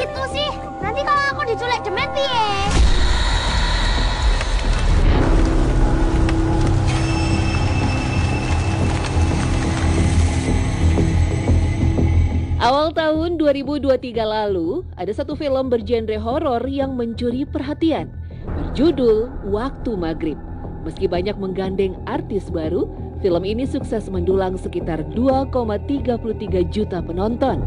gitu sih? Nanti kalau aku diculik demen piye? Awal tahun 2023 lalu, ada satu film bergenre horor yang mencuri perhatian, berjudul Waktu Maghrib. Meski banyak menggandeng artis baru, film ini sukses mendulang sekitar 2,33 juta penonton.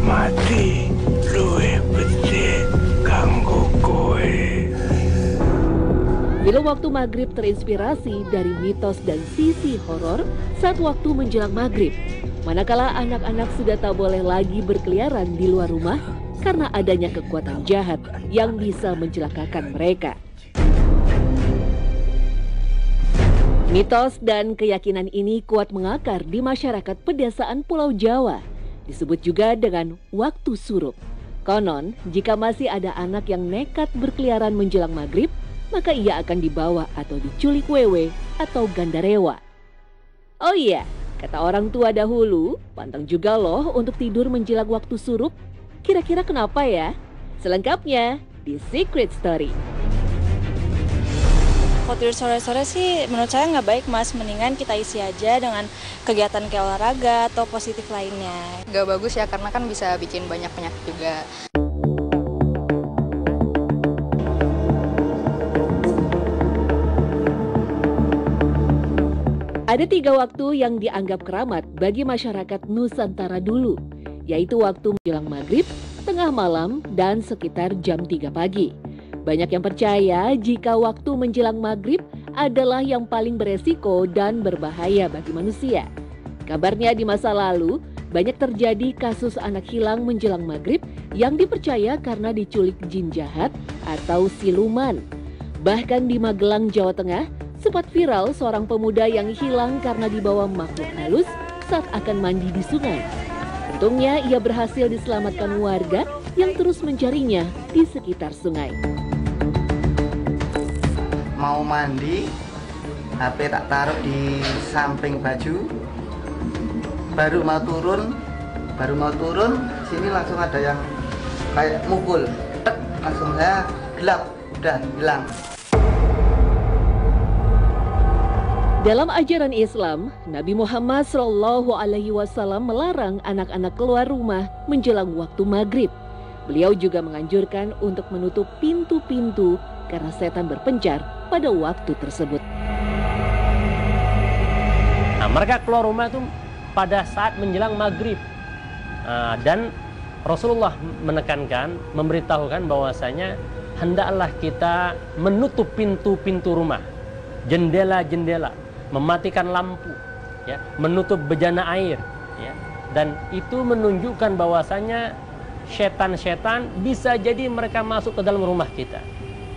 Mati luwih becik kanggo kowe. Film Waktu Maghrib terinspirasi dari mitos dan sisi horor saat waktu menjelang maghrib. Manakala anak-anak sudah tak boleh lagi berkeliaran di luar rumah karena adanya kekuatan jahat yang bisa mencelakakan mereka. Mitos dan keyakinan ini kuat mengakar di masyarakat pedesaan Pulau Jawa. Disebut juga dengan waktu surup. Konon, jika masih ada anak yang nekat berkeliaran menjelang maghrib, maka ia akan dibawa atau diculik wewe atau gandarewa. Oh iya, kata orang tua dahulu, pantang juga loh untuk tidur menjelang waktu surup. Kira-kira kenapa ya? Selengkapnya di Secret Story. Kalau tidur sore-sore sih menurut saya nggak baik mas, mendingan kita isi aja dengan kegiatan kayak olahraga atau positif lainnya. Nggak bagus ya karena kan bisa bikin banyak penyakit juga. Ada 3 waktu yang dianggap keramat bagi masyarakat Nusantara dulu, yaitu waktu menjelang maghrib, tengah malam, dan sekitar jam 3 pagi. Banyak yang percaya jika waktu menjelang maghrib adalah yang paling beresiko dan berbahaya bagi manusia. Kabarnya di masa lalu, banyak terjadi kasus anak hilang menjelang maghrib yang dipercaya karena diculik jin jahat atau siluman. Bahkan di Magelang, Jawa Tengah, sempat viral seorang pemuda yang hilang karena dibawa makhluk halus saat akan mandi di sungai. Untungnya ia berhasil diselamatkan warga yang terus mencarinya di sekitar sungai. Mau mandi, HP tak taruh di samping baju, baru mau turun, sini langsung ada yang kayak mukul, langsung saya gelap, udah hilang. Dalam ajaran Islam, Nabi Muhammad SAW melarang anak-anak keluar rumah menjelang waktu maghrib. Beliau juga menganjurkan untuk menutup pintu-pintu karena setan berpencar pada waktu tersebut. Nah, mereka keluar rumah itu pada saat menjelang maghrib. Dan Rasulullah menekankan, memberitahukan bahwasanya hendaklah kita menutup pintu-pintu rumah, jendela-jendela, mematikan lampu, ya, menutup bejana air, ya, dan itu menunjukkan bahwasanya setan-setan bisa jadi mereka masuk ke dalam rumah kita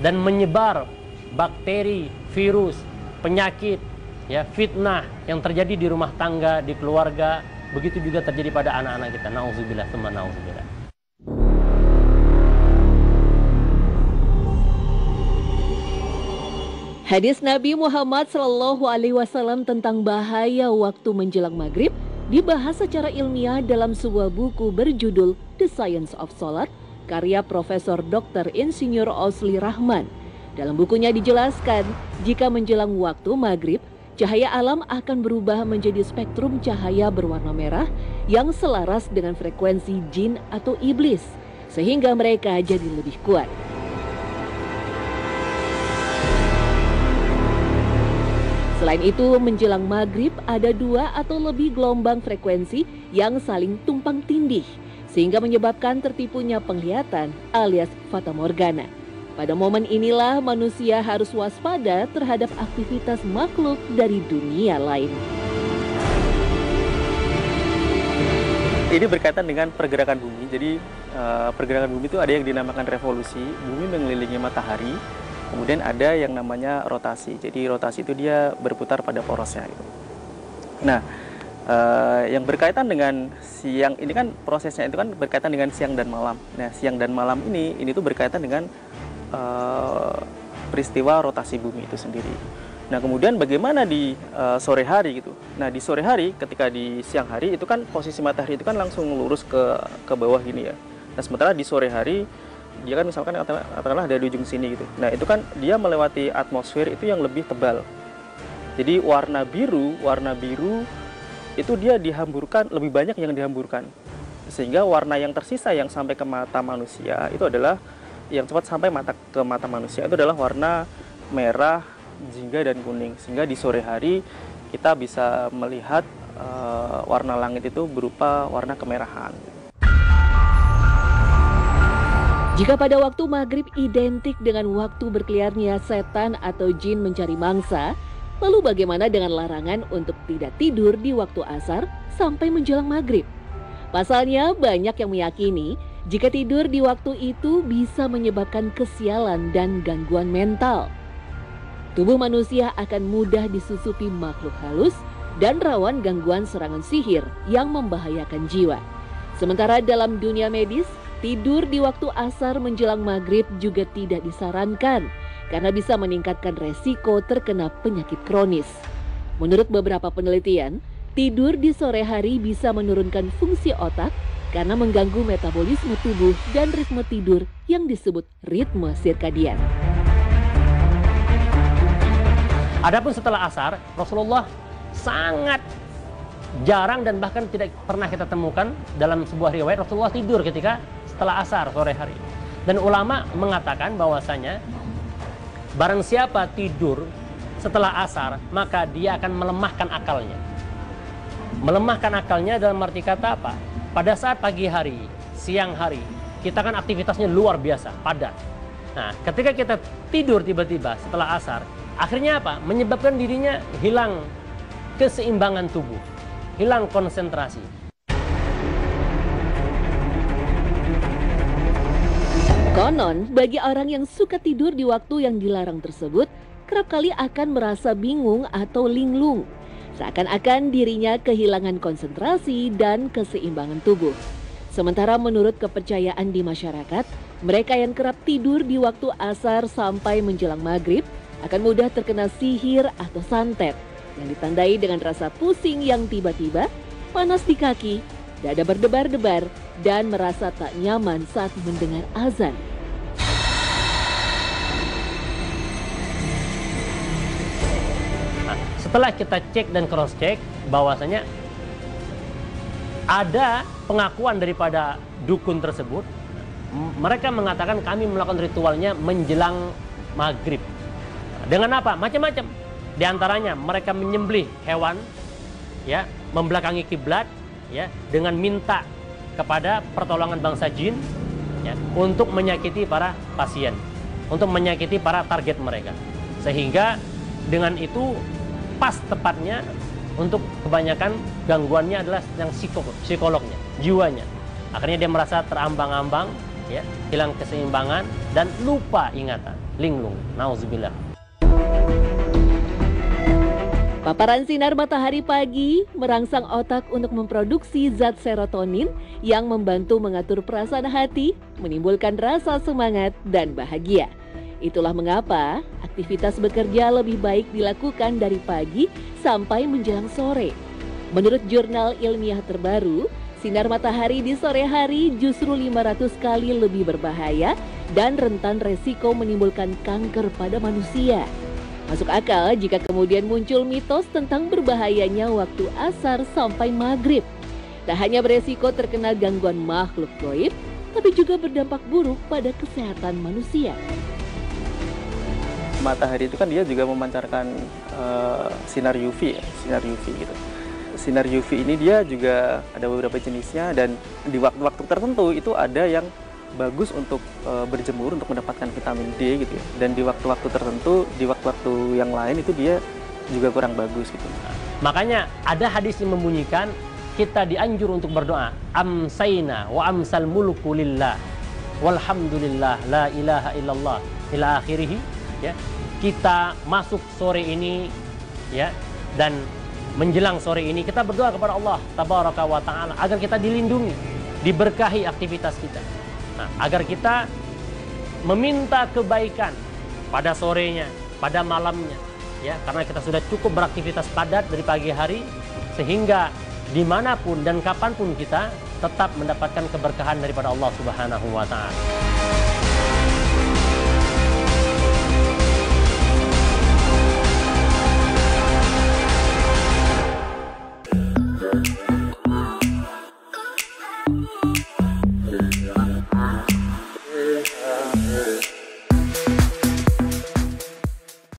dan menyebar bakteri, virus, penyakit, ya, fitnah yang terjadi di rumah tangga, di keluarga, begitu juga terjadi pada anak-anak kita. Nauzubillah, tsumma nauzubillah. Hadis Nabi Muhammad SAW tentang bahaya waktu menjelang maghrib dibahas secara ilmiah dalam sebuah buku berjudul The Science of Salat, karya Profesor Dr. Insinyur Osli Rahman. Dalam bukunya dijelaskan, jika menjelang waktu maghrib, cahaya alam akan berubah menjadi spektrum cahaya berwarna merah yang selaras dengan frekuensi jin atau iblis, sehingga mereka jadi lebih kuat. Selain itu, menjelang maghrib ada 2 atau lebih gelombang frekuensi yang saling tumpang tindih, sehingga menyebabkan tertipunya penglihatan alias fata morgana. Pada momen inilah manusia harus waspada terhadap aktivitas makhluk dari dunia lain. Ini berkaitan dengan pergerakan bumi. Jadi pergerakan bumi itu ada yang dinamakan revolusi, bumi mengelilingi matahari. Kemudian ada yang namanya rotasi. Jadi rotasi itu dia berputar pada porosnya. Gitu. Nah, yang berkaitan dengan siang ini kan prosesnya itu kan berkaitan dengan siang dan malam. Nah, siang dan malam ini tuh berkaitan dengan peristiwa rotasi bumi itu sendiri. Nah, kemudian bagaimana di sore hari gitu? Nah, di sore hari ketika di siang hari itu kan posisi matahari itu kan langsung lurus ke bawah gini ya. Nah, sementara di sore hari dia kan misalkan katakanlah dari ujung sini gitu. Nah, itu kan dia melewati atmosfer itu yang lebih tebal. Jadi warna biru itu dia dihamburkan, lebih banyak yang dihamburkan. Sehingga warna yang tersisa yang sampai ke mata manusia itu adalah yang cepat sampai ke mata manusia itu adalah warna merah, jingga dan kuning, sehingga di sore hari kita bisa melihat warna langit itu berupa warna kemerahan. Jika pada waktu maghrib identik dengan waktu berkeliarnya setan atau jin mencari mangsa, lalu bagaimana dengan larangan untuk tidak tidur di waktu asar sampai menjelang maghrib? Pasalnya banyak yang meyakini jika tidur di waktu itu bisa menyebabkan kesialan dan gangguan mental. Tubuh manusia akan mudah disusupi makhluk halus dan rawan gangguan serangan sihir yang membahayakan jiwa. Sementara dalam dunia medis, tidur di waktu asar menjelang maghrib juga tidak disarankan karena bisa meningkatkan resiko terkena penyakit kronis. Menurut beberapa penelitian, tidur di sore hari bisa menurunkan fungsi otak karena mengganggu metabolisme tubuh dan ritme tidur yang disebut ritme sirkadian. Adapun setelah asar, Rasulullah sangat jarang dan bahkan tidak pernah kita temukan dalam sebuah riwayat Rasulullah tidur ketika setelah asar sore hari. Dan ulama mengatakan bahwasanya barang siapa tidur setelah asar, maka dia akan melemahkan akalnya. Melemahkan akalnya dalam arti kata apa? Pada saat pagi hari, siang hari, kita kan aktivitasnya luar biasa, padat. Nah, ketika kita tidur tiba-tiba setelah asar, akhirnya apa? Menyebabkan dirinya hilang keseimbangan tubuh, hilang konsentrasi. Konon, bagi orang yang suka tidur di waktu yang dilarang tersebut, kerap kali akan merasa bingung atau linglung. Seakan-akan dirinya kehilangan konsentrasi dan keseimbangan tubuh. Sementara menurut kepercayaan di masyarakat, mereka yang kerap tidur di waktu asar sampai menjelang maghrib akan mudah terkena sihir atau santet yang ditandai dengan rasa pusing yang tiba-tiba, panas di kaki, dada berdebar-debar, dan merasa tak nyaman saat mendengar azan. Nah, setelah kita cek dan cross-check bahwasanya ada pengakuan daripada dukun tersebut, mereka mengatakan kami melakukan ritualnya menjelang maghrib. Dengan apa? Macam-macam. Di antaranya mereka menyembelih hewan, ya, membelakangi kiblat, ya, dengan minta kepada pertolongan bangsa jin, ya, untuk menyakiti para pasien, untuk menyakiti para target mereka. Sehingga dengan itu pas tepatnya untuk kebanyakan gangguannya adalah yang psikolognya, jiwanya. Akhirnya dia merasa terambang-ambang, ya, hilang keseimbangan dan lupa ingatan, linglung. Nauzubillah. Paparan sinar matahari pagi merangsang otak untuk memproduksi zat serotonin yang membantu mengatur perasaan hati, menimbulkan rasa semangat dan bahagia. Itulah mengapa aktivitas bekerja lebih baik dilakukan dari pagi sampai menjelang sore. Menurut jurnal ilmiah terbaru, sinar matahari di sore hari justru 500 kali lebih berbahaya dan rentan resiko menimbulkan kanker pada manusia. Masuk akal jika kemudian muncul mitos tentang berbahayanya waktu asar sampai maghrib. Tak hanya beresiko terkena gangguan makhluk gaib, tapi juga berdampak buruk pada kesehatan manusia. Matahari itu kan dia juga memancarkan sinar UV, ya, sinar UV gitu. Sinar UV ini dia juga ada beberapa jenisnya dan di waktu-waktu tertentu itu ada yang bagus untuk berjemur untuk mendapatkan vitamin D gitu ya. Dan di waktu-waktu tertentu, di waktu-waktu yang lain itu dia juga kurang bagus gitu. Makanya ada hadis yang membunyikan kita dianjur untuk berdoa, amsayna wa amsal mulku lillah walhamdulillah la ilaha illallah ila akhirih, ya. Kita masuk sore ini, ya, dan menjelang sore ini kita berdoa kepada Allah tabaraka wa taala agar kita dilindungi, diberkahi aktivitas kita. Nah, agar kita meminta kebaikan pada sorenya, pada malamnya, ya, karena kita sudah cukup beraktivitas padat dari pagi hari, sehingga dimanapun dan kapanpun kita tetap mendapatkan keberkahan daripada Allah Subhanahu wa Ta'ala.